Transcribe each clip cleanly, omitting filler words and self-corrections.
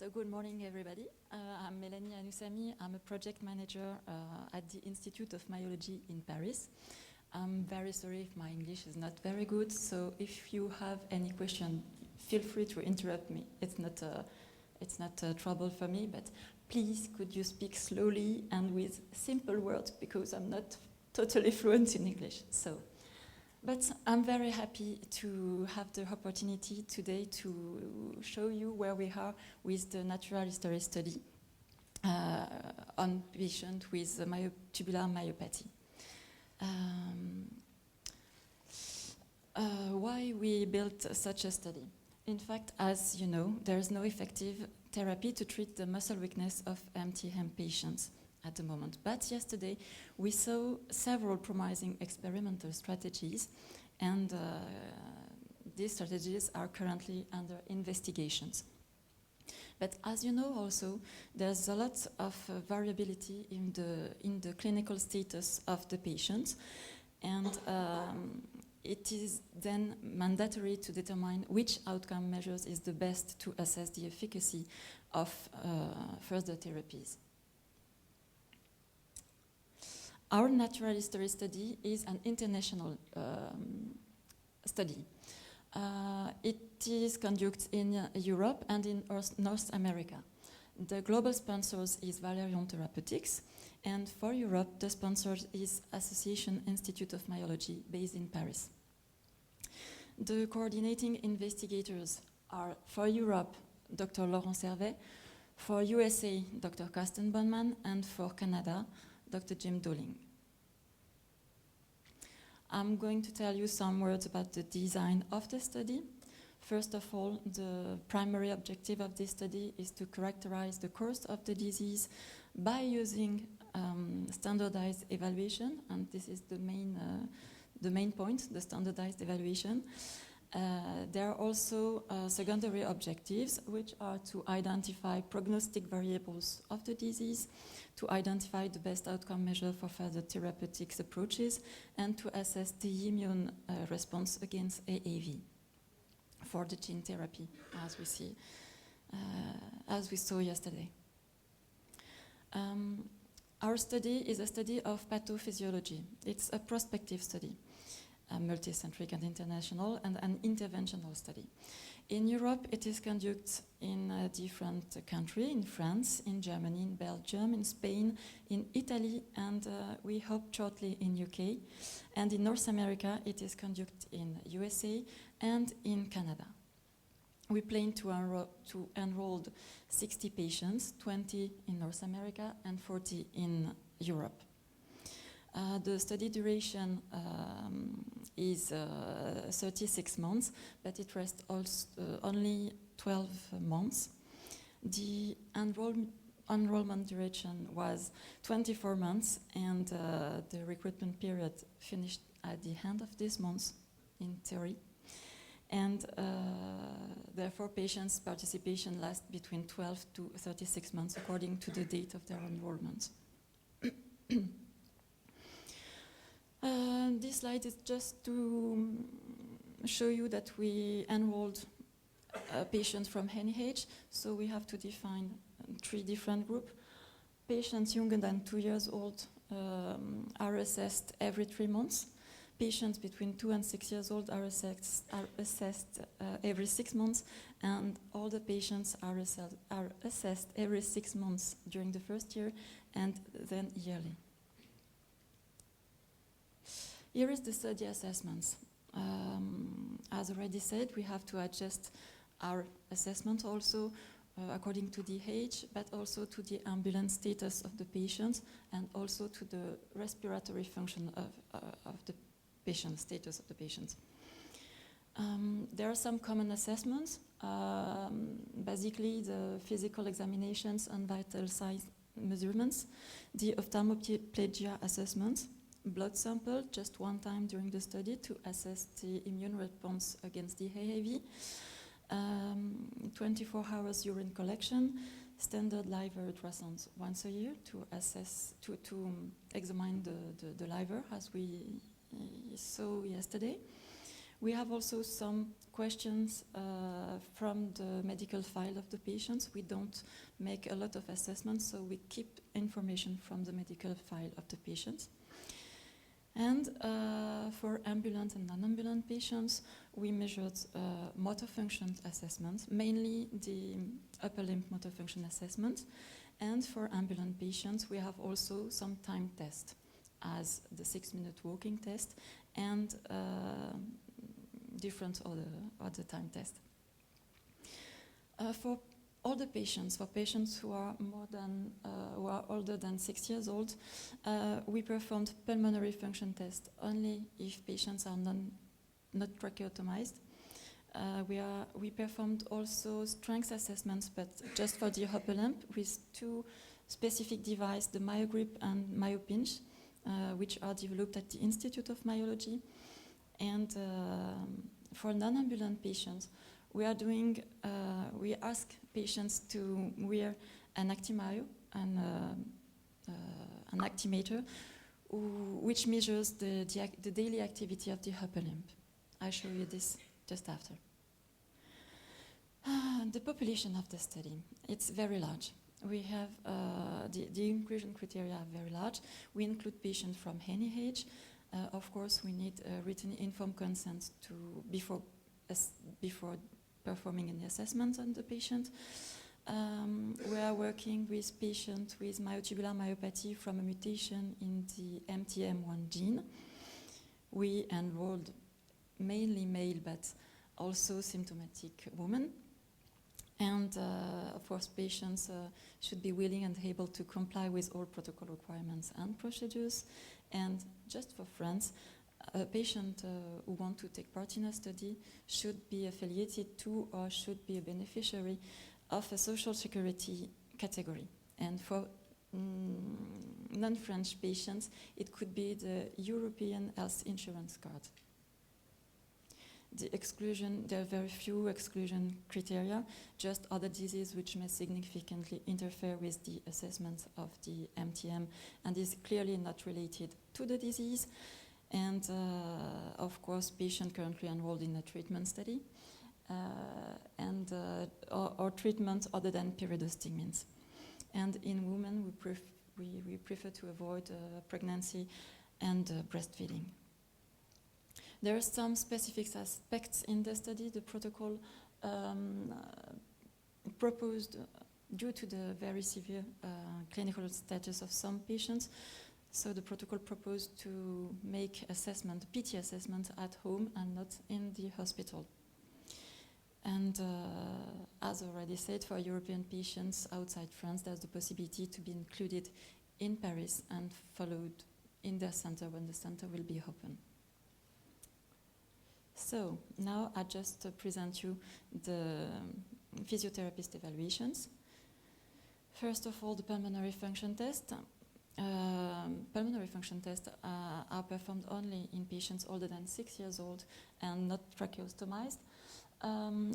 So good morning, everybody. I'm Melanie Annoussamy. I'm a project manager at the Institut of Myologie in Paris. I'm very sorry if my English is not very good, so if you have any question, feel free to interrupt me. It's not trouble for me, but please could you speak slowly and with simple words, because I'm not totally fluent in English. But I'm very happy to have the opportunity today to show you where we are with the natural history study on patients with myotubular myopathy. Why we built such a study? In fact, as you know, there is no effective therapy to treat the muscle weakness of MTM patients at the moment. But yesterday, we saw several promising experimental strategies, and these strategies are currently under investigations. But as you know also, there's a lot of variability in the clinical status of the patients, and it is then mandatory to determine which outcome measures is the best to assess the efficacy of further therapies. Our natural history study is an international study. It is conducted in Europe and in North America. The global sponsors is Valerion Therapeutics, and for Europe, the sponsor is Association Institut of Myologie, based in Paris. The coordinating investigators are, for Europe, Dr. Laurent Servet, for USA, Dr. Karsten Bonman, and for Canada, Dr. Jim Dolling. I'm going to tell you some words about the design of the study. First of all, the primary objective of this study is to characterize the course of the disease by using standardized evaluation, and this is the main point, the standardized evaluation. There are also secondary objectives, which are to identify prognostic variables of the disease, to identify the best outcome measure for further therapeutics approaches, and to assess the immune response against AAV for the gene therapy, as we saw yesterday. Our study is a study of pathophysiology. It's a prospective study, multicentric and international, and an interventional study. In Europe, it is conducted in a different country, in France, in Germany, in Belgium, in Spain, in Italy, and we hope shortly in UK. And in North America, it is conducted in USA and in Canada. We plan to enroll 60 patients, 20 in North America and 40 in Europe. The study duration is 36 months, but it rests only 12 months. The enrollment duration was 24 months, and the recruitment period finished at the end of this month, in theory. And therefore, patients' participation lasts between 12 to 36 months, according to the date of their enrollment. This slide is just to show you that we enrolled patients from any age, so we have to define 3 different groups. Patients younger than 2 years old are assessed every 3 months. Patients between 2 and 6 years old are assessed every 6 months, and all the patients are assessed every 6 months during the first year and then yearly. Here is the study assessments. As already said, we have to adjust our assessment also according to the age, but also to the ambulance status of the patient, and also to the respiratory function of the patient, status of the patient. There are some common assessments, basically the physical examinations and vital signs measurements, the ophthalmoplegia assessment, blood sample just one time during the study to assess the immune response against the AAV, 24 hours urine collection, standard liver ultrasounds once a year to assess, to examine the liver, as we saw yesterday. We have also some questions from the medical file of the patients. We don't make a lot of assessments, so we keep information from the medical file of the patients. And for ambulant and non-ambulant patients, we measured motor function assessments, mainly the upper limb motor function assessment. And for ambulant patients, we have also some time tests, as the 6-minute walking test and different other time tests. For all the patients, for patients who are who are older than 6 years old, we performed pulmonary function tests only if patients are not tracheotomized. We performed also strength assessments, but just for the upper limb with 2 specific devices, the MyoGrip and MyoPinch, which are developed at the Institut of Myologie. And for non-ambulant patients, we ask patients to wear an Actimyo, an actimeter, which measures the daily activity of the upper limb. I'll show you this just after. The population of the study, it's very large. We have the inclusion criteria are very large. We include patients from any age. Of course, we need written informed consent before performing any assessment on the patient. We are working with patients with myotubular myopathy from a mutation in the MTM1 gene. We enrolled mainly male, but also symptomatic women. And of course, patients should be willing and able to comply with all protocol requirements and procedures. And just for France, a patient who wants to take part in a study should be affiliated to or should be a beneficiary of a social security category. And for non-French patients, it could be the European health insurance card. The exclusion, there are very few exclusion criteria, just other diseases which may significantly interfere with the assessment of the MTM and is clearly not related to the disease. And of course, patients currently enrolled in a treatment study or treatment other than pyridostigmines. And in women, we prefer to avoid pregnancy and breastfeeding. There are some specific aspects in the study. The protocol proposed, due to the very severe clinical status of some patients, so the protocol proposed to make assessment, PT assessment at home and not in the hospital. And as already said, for European patients outside France, there's the possibility to be included in Paris and followed in their center when the center will be open. So now I just present you the physiotherapist evaluations. First of all, the pulmonary function test. Pulmonary function tests are performed only in patients older than 6 years old and not tracheostomized.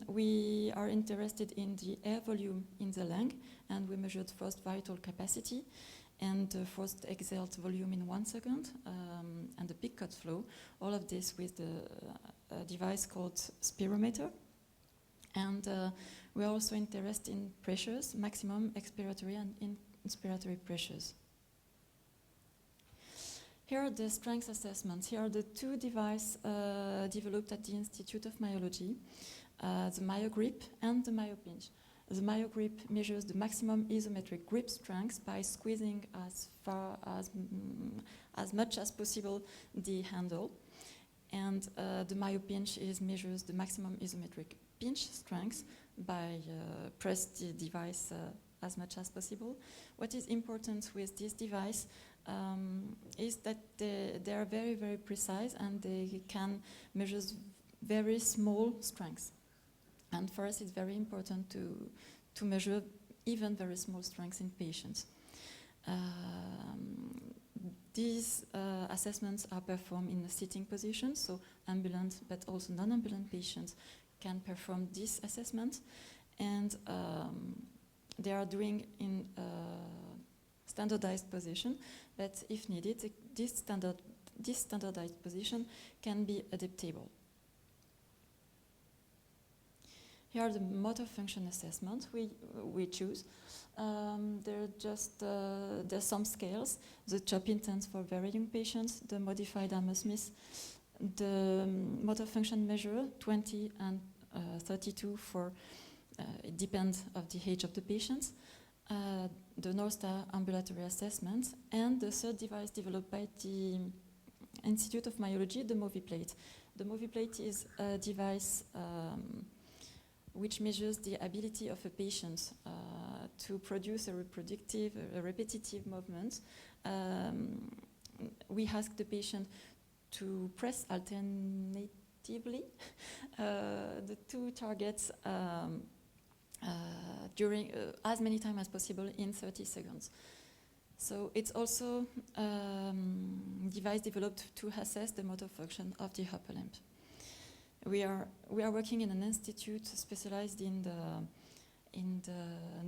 We are interested in the air volume in the lung, and we measured forced vital capacity and forced exhaled volume in 1 second, and the peak cut flow, all of this with the device called spirometer. And we're also interested in pressures, maximum expiratory and inspiratory pressures. Here are the strength assessments. Here are the 2 devices developed at the Institut of Myologie, the MyoGrip and the MyoPinch. The MyoGrip measures the maximum isometric grip strength by squeezing as much as possible the handle. And the MyoPinch measures the maximum isometric pinch strength by press the device as much as possible. What is important with this device is that they are very, very precise and they can measure very small strengths. And for us, it's very important to measure even very small strengths in patients. These assessments are performed in a sitting position, so ambulant but also non-ambulant patients can perform this assessment, and they are doing in a standardized position, but if needed, this standardized position can be adaptable. Here are the motor function assessments we choose. There's some scales. The CHOP intense for very young patients, the modified Hammersmith, the motor function measure 20 and 32 for it depends of the age of the patients. The North Star ambulatory assessment, and the third device developed by the Institut of Myologie, the MoviPlate. The MoviPlate is a device which measures the ability of a patient to produce a repetitive movement. We ask the patient to press alternatively the two targets during as many times as possible in 30 seconds. So it's also a device developed to assess the motor function of the upper limb. We are working in an institute specialized in the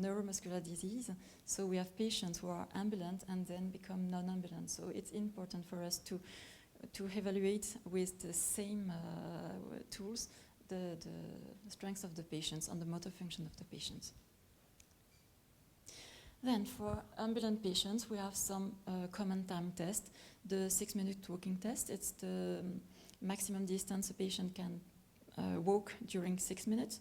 neuromuscular disease. So we have patients who are ambulant and then become non-ambulant. So it's important for us to evaluate with the same tools the strengths of the patients and the motor function of the patients. Then for ambulant patients, we have some common time tests. The 6-minute walking test, it's the maximum distance a patient can walk during 6 minutes.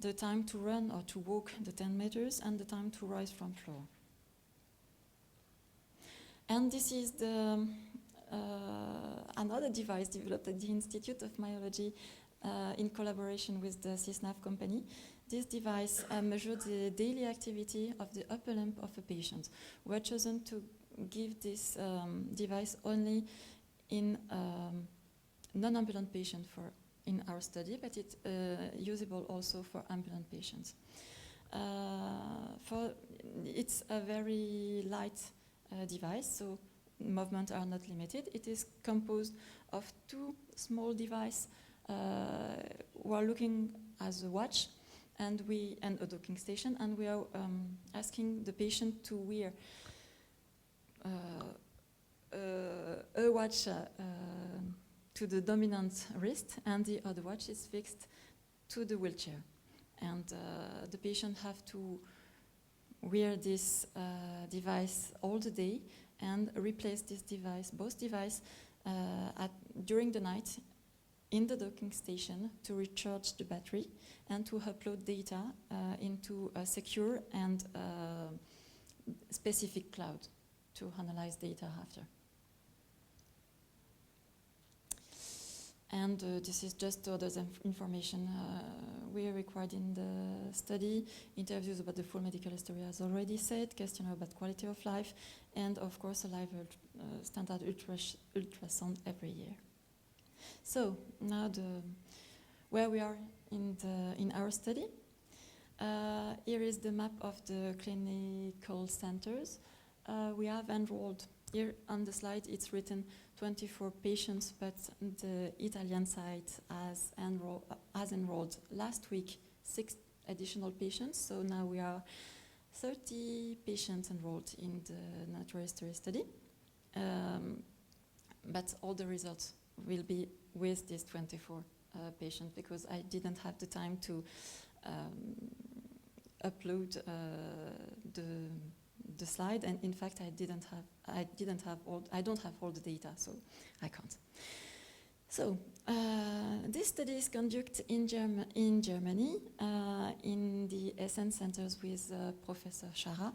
The time to run or to walk the 10 meters, and the time to rise from floor. And this is the another device developed at the Institut of Myologie in collaboration with the CISNAV company. This device measures the daily activity of the upper limb of a patient. We're chosen to give this device only in non-ambulant patients in our study, but it's usable also for ambulant patients. It's a very light device, so movements are not limited. It is composed of two small devices who are looking as a watch and a docking station, and we are asking the patient to wear a watch to the dominant wrist, and the other watch is fixed to the wheelchair. And the patient have to wear this device all the day and replace this device, both devices, during the night in the docking station to recharge the battery and to upload data into a secure and specific cloud to analyze data after. And this is just other information we required in the study. Interviews about the full medical history, as already said, questionnaire about quality of life, and of course a live standard ultrasound every year. So now where we are in our study. Here is the map of the clinical centers. We have enrolled, here on the slide it's written 24 patients, but the Italian site has enrolled last week 6 additional patients. So now we are 30 patients enrolled in the natural history study. But all the results will be with this 24 patients, because I didn't have the time to upload the slide, and in fact I don't have all the data, so I can't. So this study is conducted in Germany in the SN centers with Professor Schara.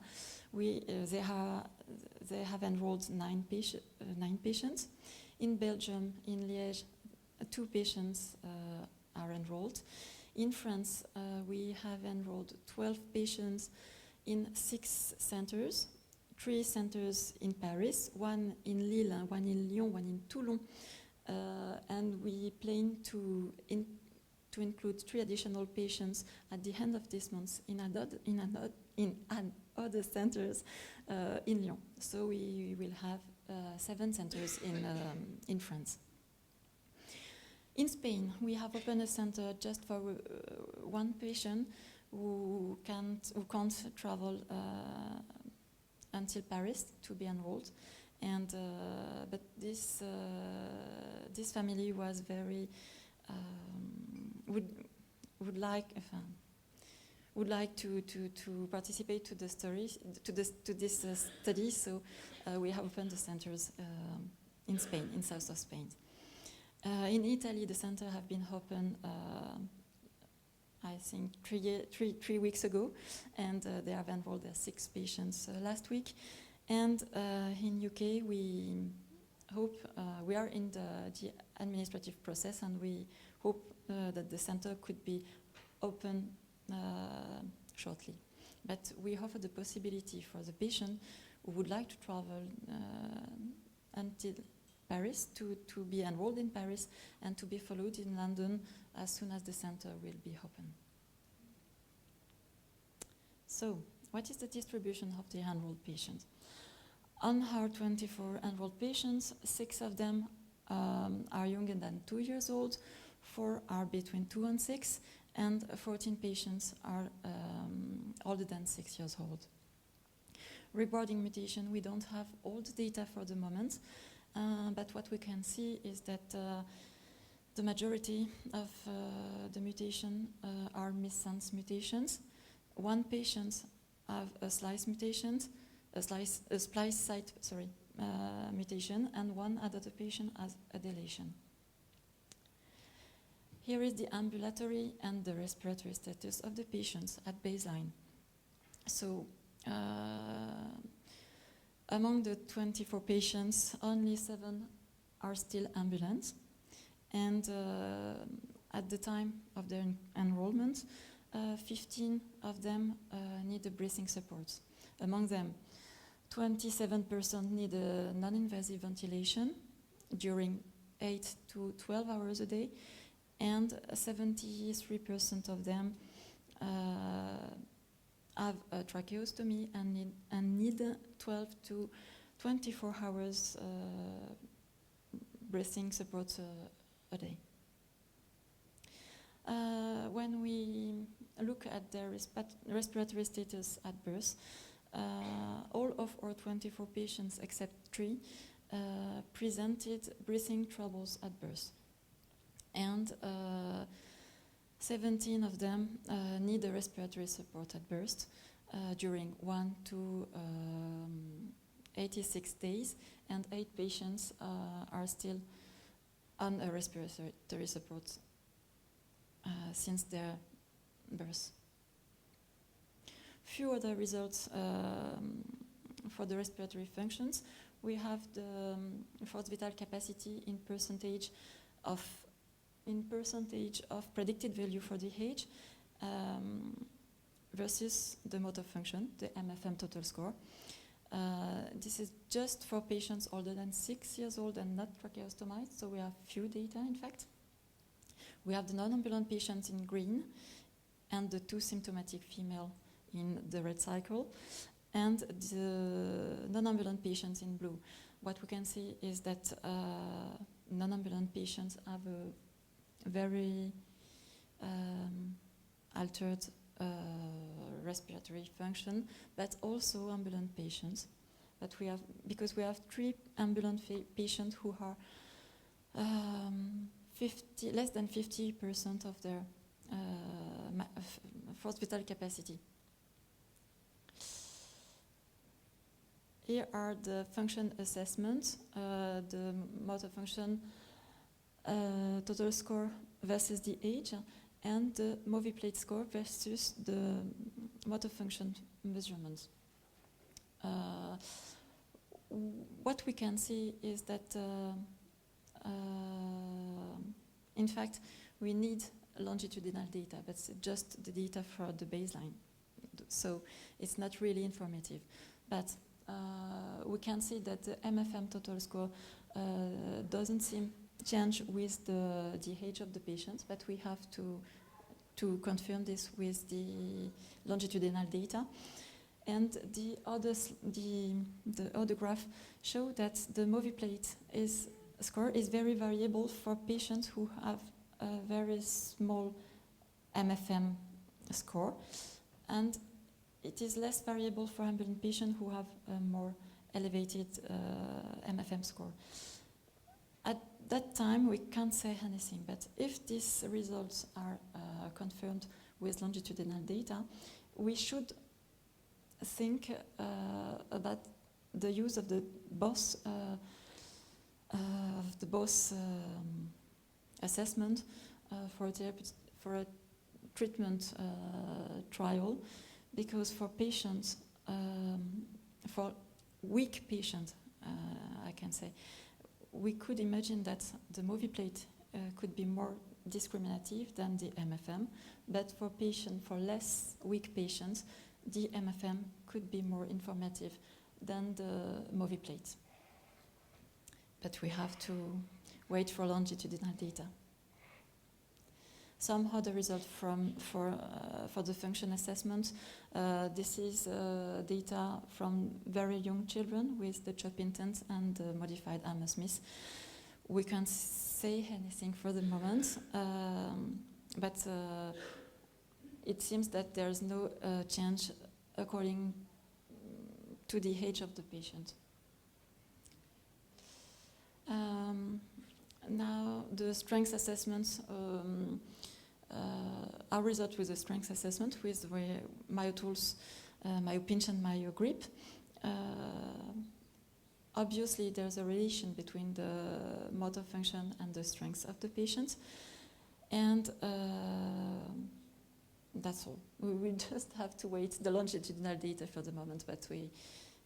They have enrolled 9 patients. In Belgium, in Liège, 2 patients are enrolled. In France, we have enrolled 12 patients in 6 centers, 3 centers in Paris, 1 in Lille, 1 in Lyon, 1 in Toulon, and we plan to include 3 additional patients at the end of this month in other centers in Lyon. So we will have 7 centers in France. In Spain, we have opened a center just for 1 patient who can't travel until Paris to be enrolled, and but this family was very would like to participate to the stories to this study, so we have opened the centers in Spain, in south of Spain. In Italy, the center have been open, I think 3 weeks ago, and they have enrolled 6 patients last week. And in UK, we hope we are in the administrative process, and we hope that the center could be open shortly. But we offer the possibility for the patient who would like to travel until Paris to be enrolled in Paris and to be followed in London as soon as the center will be open. So, what is the distribution of the enrolled patients? On our 24 enrolled patients, 6 of them are younger than 2 years old, 4 are between 2 and 6, and 14 patients are older than 6 years old. Regarding mutation, we don't have all the data for the moment, but what we can see is that the majority of the mutation are missense mutations. 1 patient have a splice mutation, a splice site mutation, and 1 other patient has a deletion. Here is the ambulatory and the respiratory status of the patients at baseline. So, among the 24 patients, only 7 are still ambulant, and at the time of their enrollment, 15 of them need a breathing support. Among them, 27% need a non-invasive ventilation during 8 to 12 hours a day, and 73% of them have a tracheostomy and need 12 to 24 hours breathing support a day. When we look at their respiratory status at birth, all of our 24 patients except 3 presented breathing troubles at birth. And 17 of them need a respiratory support at birth during 1 to 86 days, and 8 patients are still on a respiratory support since their birth. Few other results for the respiratory functions. We have the forced vital capacity in percentage of predicted value for the age versus the motor function, the MFM total score. This is just for patients older than 6 years old and not tracheostomized, so we have few data in fact. We have the non-ambulant patients in green and the 2 symptomatic female in the red circle, and the non-ambulant patients in blue. What we can see is that non-ambulant patients have a very altered respiratory function, but also ambulant patients. But we have, because we have 3 ambulant patients who are less than 50% of their forced vital capacity. Here are the function assessments, the motor function total score versus the age, and the movie plate score versus the motor function measurements. What we can see is that, in fact, we need longitudinal data, but it's just the data for the baseline. So it's not really informative. But we can see that the MFM total score doesn't seem change with the age of the patients, but we have to confirm this with the longitudinal data. And the other graph show that the movie plate score is very variable for patients who have a very small MFM score, and it is less variable for ambulant patients who have a more elevated MFM score. At that time, we can't say anything, but if these results are confirmed with longitudinal data, we should think about the use of the both assessment for a treatment trial, because for patients, for weak patients, I can say, we could imagine that the movie plate could be more discriminative than the MFM, but for less weak patients, the MFM could be more informative than the movie plate. But we have to wait for longitudinal data. Some other results for the function assessment. This is data from very young children with the CHOP intent and the modified Hammersmith. We can't say anything for the moment, but it seems that there is no change according to the age of the patient. Now the strength assessments. Our result with the strength assessment with MyoTools, MyoPinch and MyoGrip. Obviously, there's a relation between the motor function and the strength of the patient. And that's all. We just have to wait the longitudinal data for the moment, but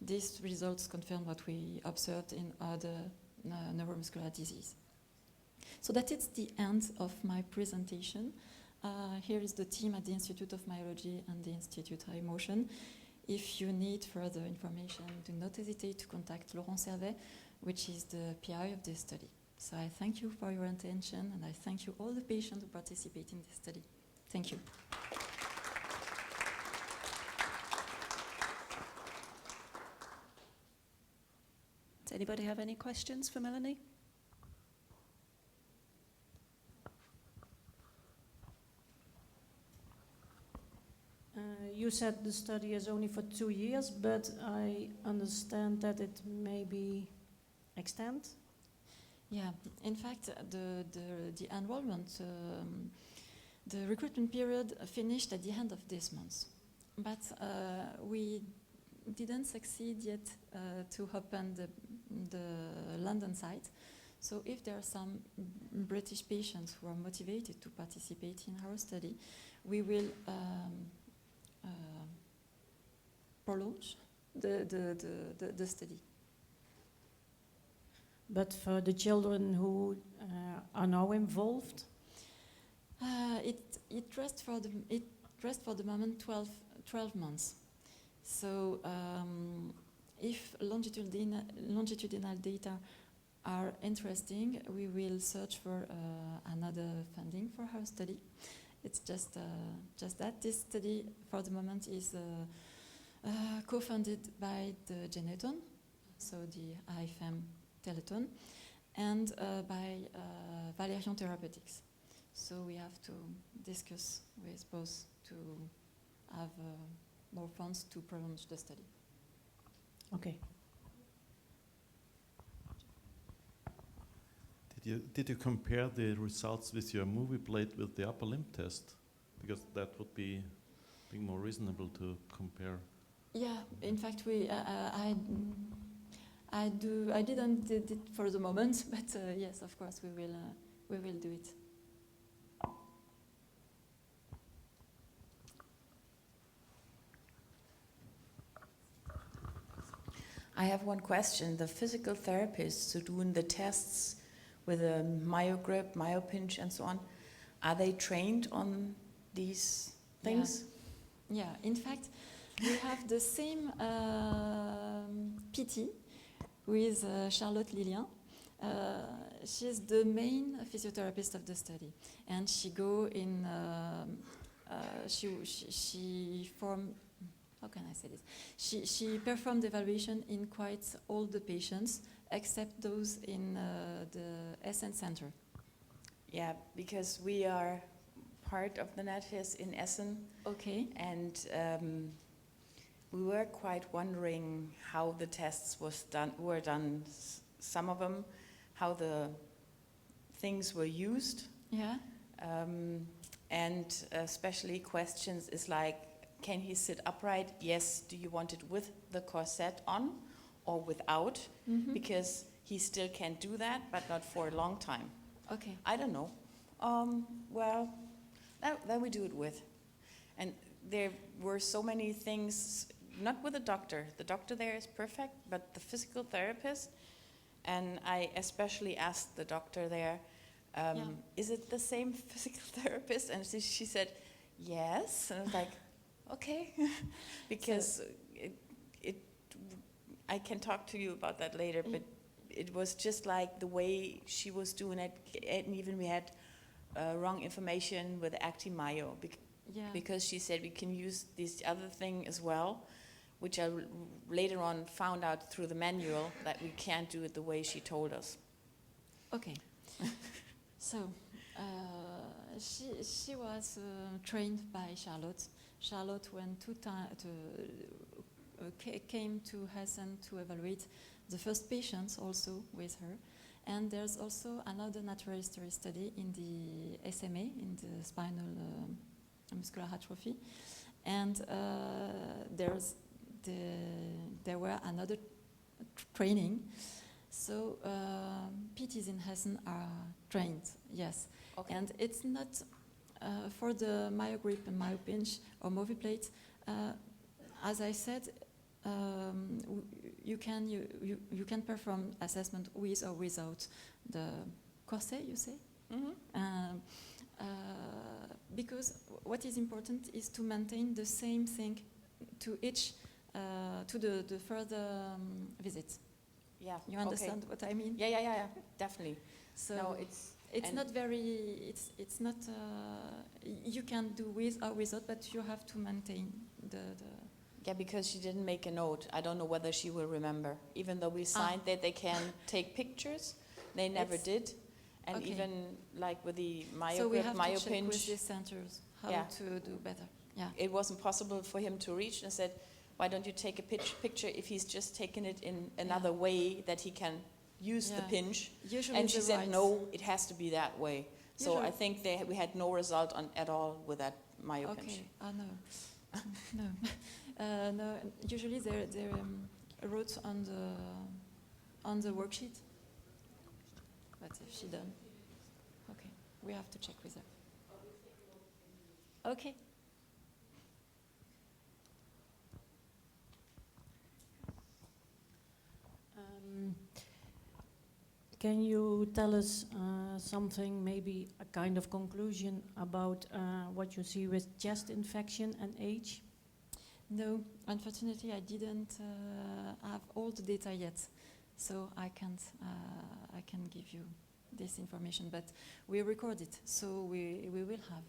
these results confirm what we observed in other neuromuscular disease. So that is the end of my presentation. Here is the team at the Institut of Myologie and the Institut I-Motion. If you need further information, do not hesitate to contact Laurent Servet, which is the PI of this study. So I thank you for your attention, and I thank you all the patients who participate in this study. Thank you. Does anybody have any questions for Melanie? You said the study is only for 2 years, but I understand that it may be extend. Yeah, in fact, the enrollment, the recruitment period finished at the end of this month, but we didn't succeed yet to open the London site. So if there are some British patients who are motivated to participate in our study, we will prolong the study. But for the children who are now involved, it rests for the moment 12 months. So if longitudinal data are interesting, we will search for another funding for our study. It's just that this study for the moment is co-funded by the Geneton, so the IFM Teleton, and by Valerion Therapeutics. So we have to discuss with both to have more funds to prolong the study. okay. Did you compare the results with your movie plate with the upper limb test? Because that would be more reasonable to compare. Yeah, in fact, I didn't did it for the moment, but yes, of course, we will do it. I have one question. The physical therapists who do the tests with a MyoGrip, MyoPinch, and so on, are they trained on these things? Yeah, in fact, we have the same PT with Charlotte Lilien. She's the main physiotherapist of the study, and she go in. She formed. How can I say this? She performed evaluation in quite all the patients, except those in the Essen Center. Yeah, because we are part of the NatHIS in Essen. Okay. And we were quite wondering how the tests were done, some of them, how the things were used. Yeah. And especially questions is like, can he sit upright? Yes. Do you want it with the corset on or without? Mhm. Because he still can do that, but not for a long time. Okay. I don't know. Well, then we do it with. And there were so many things, not with the doctor. The doctor there is perfect, but the physical therapist, and I especially asked the doctor there, is it the same physical therapist? And she said, yes. And I was like, okay. Because I can talk to you about that later, but it was just like the way she was doing it, and even we had wrong information with ActiMyo, because she said we can use this other thing as well, which I later on found out through the manual that we can't do it the way she told us. Okay. So she was trained by Charlotte. Charlotte went came to Hessen to evaluate the first patients also with her. And there's also another natural history study in the SMA, in the spinal muscular atrophy. And there were another training. So PTs in Hessen are trained, yes. Okay. And it's not for the myogrip and myopinch or Moviplate. As I said, you can perform assessment with or without the corset, you say? Mm-hmm. Because what is important is to maintain the same thing to each, to the further visit. Yeah. You understand what I mean? Yeah, definitely. So no, it's not very. It's not. You can do with or without, but you have to maintain the. Yeah, because she didn't make a note. I don't know whether she will remember. Even though we signed that they can take pictures, they never did. And okay. even like with the so we myogrip, have to check myopinch, with the centers how to do better. Yeah. It wasn't possible for him to reach, and said, "Why don't you take a picture if he's just taking it in another way that he can use the pinch?" Usually and she said, right. "No, it has to be that way." So Usually. I think we had no result at all with that myopinch. Okay. No. No. No. Usually they wrote on the worksheet. But if she done, okay, we have to check with her. Okay. Can you tell us something, maybe a kind of conclusion about what you see with chest infection and age? No, unfortunately, I didn't have all the data yet, so I can't. I can give you this information, but we record it, so we will have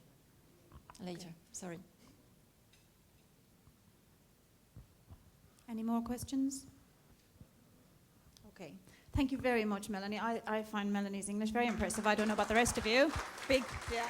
later. Okay. Sorry. Any more questions? Okay. Thank you very much, Melanie. I find Melanie's English very impressive. I don't know about the rest of you. Big, yeah.